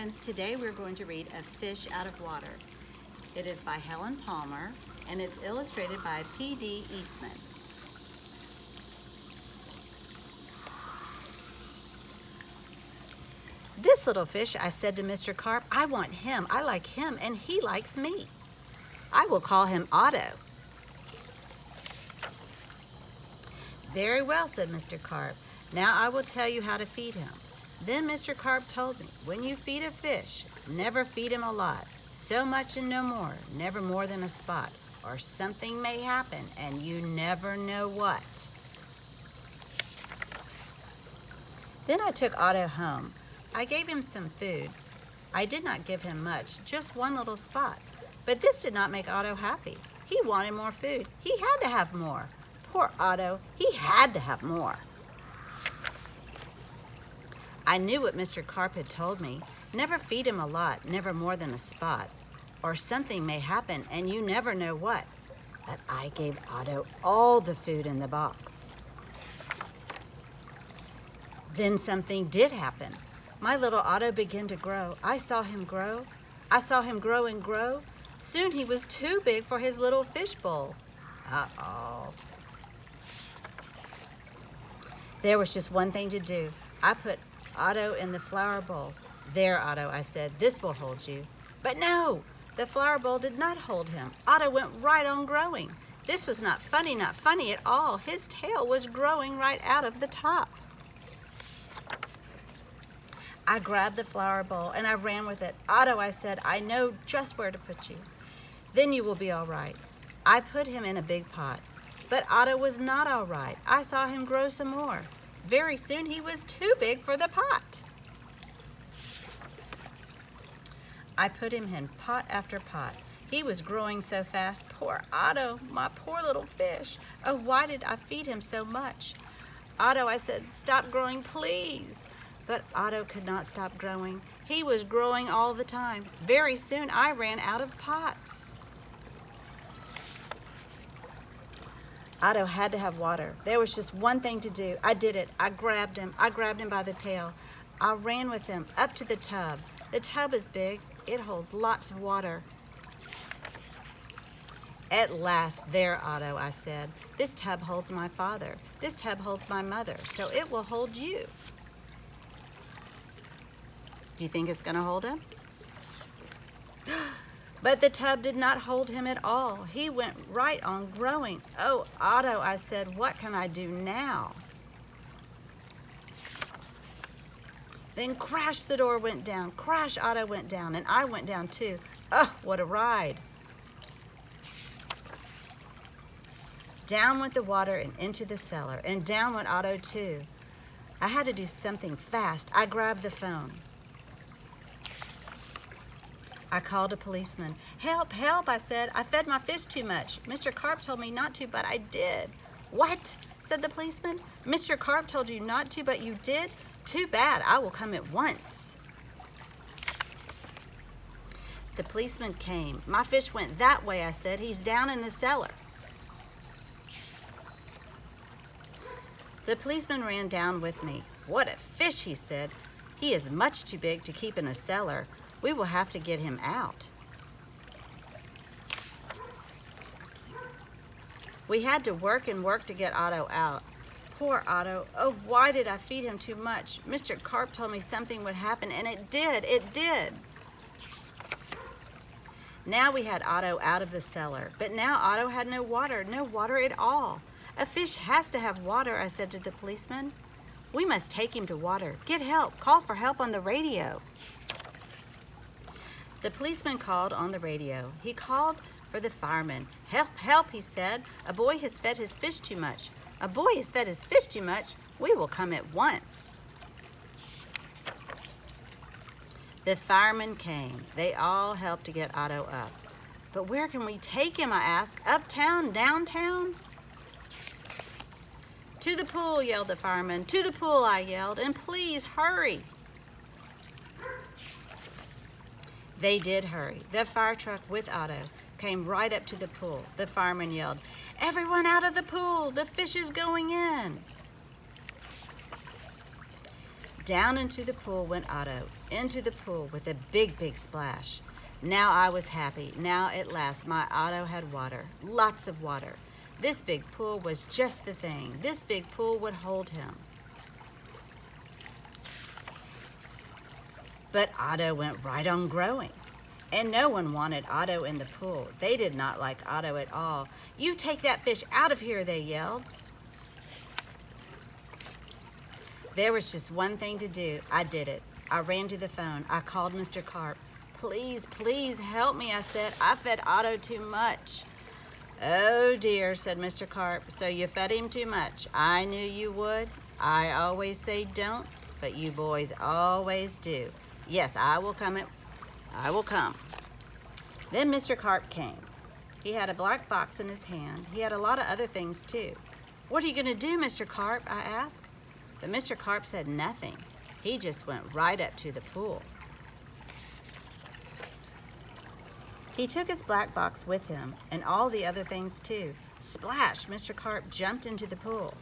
Friends, today we're going to read A Fish Out of Water. It is by Helen Palmer and it's illustrated by P.D. Eastman. This little fish, I said to Mr. Carp, I want him, I like him, and he likes me. I will call him Otto. Very well, said Mr. Carp. Now I will tell you how to feed him. Then Mr. Carp told me, when you feed a fish, never feed him a lot, so much and no more, never more than a spot, or something may happen and you never know what. Then I took Otto home. I gave him some food. I did not give him much, just one little spot. But this did not make Otto happy. He wanted more food. He had to have more. Poor Otto, he had to have more. I knew what Mr. Carp had told me. Never feed him a lot, never more than a spot. Or something may happen and you never know what. But I gave Otto all the food in the box. Then something did happen. My little Otto began to grow. I saw him grow. I saw him grow and grow. Soon he was too big for his little fish bowl. Uh-oh. There was just one thing to do. I put Otto in the flower bowl. There, Otto, I said, this will hold you. But no, the flower bowl did not hold him. Otto went right on growing. This was not funny at all. His tail was growing right out of the top. I grabbed the flower bowl and I ran with it. Otto, I said, I know just where to put you. Then you will be all right. I put him in a big pot. But Otto was not all right. I saw him grow some more. Very soon he was too big for the pot. I put him in pot after pot. He was growing so fast. Poor Otto, my poor little fish. Oh, why did I feed him so much? Otto, I said, stop growing, please. But Otto could not stop growing. He was growing all the time. Very soon I ran out of pots. Otto had to have water. There was just one thing to do. I did it. I grabbed him by the tail. I ran with him up to the tub. The tub is big. It holds lots of water. At last, there, Otto, I said. This tub holds my father. This tub holds my mother, so it will hold you. Do you think it's going to hold him? But the tub did not hold him at all. He went right on growing. Oh, Otto, I said, what can I do now? Then crash, the door went down. Crash, Otto went down, and I went down too. Oh, what a ride. Down went the water and into the cellar, and down went Otto too. I had to do something fast. I grabbed the phone. I called a policeman. Help, help, I said. I fed my fish too much. Mr. Carp told me not to, but I did. What? Said the policeman. Mr. Carp told you not to, but you did? Too bad. I will come at once. The policeman came. My fish went that way, I said. He's down in the cellar. The policeman ran down with me. What a fish, he said. He is much too big to keep in a cellar. We will have to get him out. We had to work and work to get Otto out. Poor Otto. Oh, why did I feed him too much? Mr. Carp told me something would happen, and it did. It did. Now we had Otto out of the cellar, but now Otto had no water at all. A fish has to have water, I said to the policeman. We must take him to water. Get help. Call for help on the radio. The policeman called on the radio. He called for the fireman. Help, help, he said. A boy has fed his fish too much. A boy has fed his fish too much. We will come at once. The firemen came. They all helped to get Otto up. But where can we take him, I asked. Uptown, downtown? To the pool, yelled the fireman. To the pool, I yelled. And please hurry. They did hurry. The fire truck with Otto came right up to the pool. The fireman yelled, everyone out of the pool, the fish is going in. Down into the pool went Otto, into the pool with a big, big splash. Now I was happy. Now at last my Otto had water, lots of water. This big pool was just the thing. This big pool would hold him. But Otto went right on growing. And no one wanted Otto in the pool. They did not like Otto at all. "You take that fish out of here," they yelled. There was just one thing to do. I did it. I ran to the phone. I called Mr. Carp. "Please, please help me," I said. "I fed Otto too much." "Oh dear," said Mr. Carp. "So you fed him too much. I knew you would. I always say don't, but you boys always do. Yes, I will come. I will come." Then Mr. Carp came. He had a black box in his hand. He had a lot of other things too. "What are you going to do, Mr. Carp?" I asked. But Mr. Carp said nothing. He just went right up to the pool. He took his black box with him and all the other things too. Splash! Mr. Carp jumped into the pool.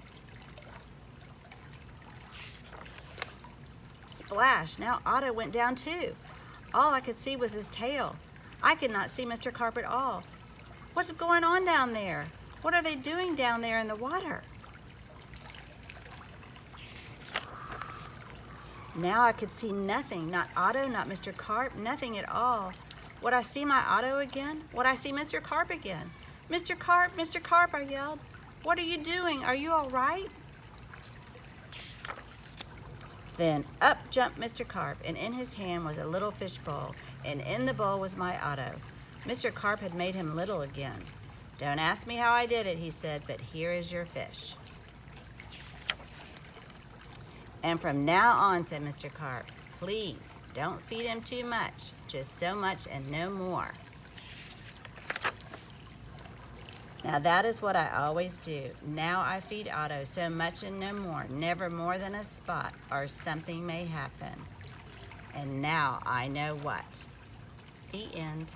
Splash! Now Otto went down too. All I could see was his tail. I could not see Mr. Carp at all. What's going on down there? What are they doing down there in the water? Now I could see nothing, not Otto, not Mr. Carp, nothing at all. Would I see my Otto again? Would I see Mr. Carp again? Mr. Carp, I yelled. "What are you doing? Are you all right?" Then up jumped Mr. Carp, and in his hand was a little fish bowl, and in the bowl was my Otto. Mr. Carp had made him little again. "Don't ask me how I did it," he said, "but here is your fish." "And from now on," said Mr. Carp, "please don't feed him too much, just so much and no more." Now that is what I always do. Now I feed Otto so much and no more, never more than a spot, or something may happen. And now I know what. The end.